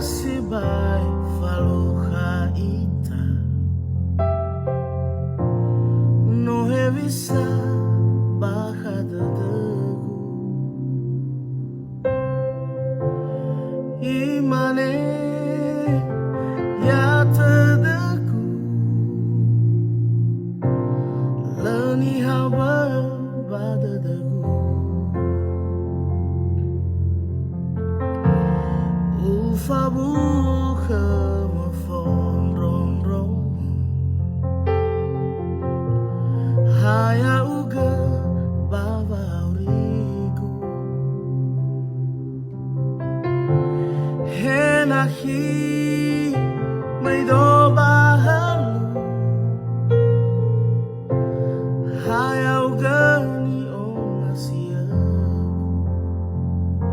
sibay faloha ita no revisa barra da imane ya tadaku lani haba badadagu ufa buka mafon rom rom haya uga babauriku henahi may doba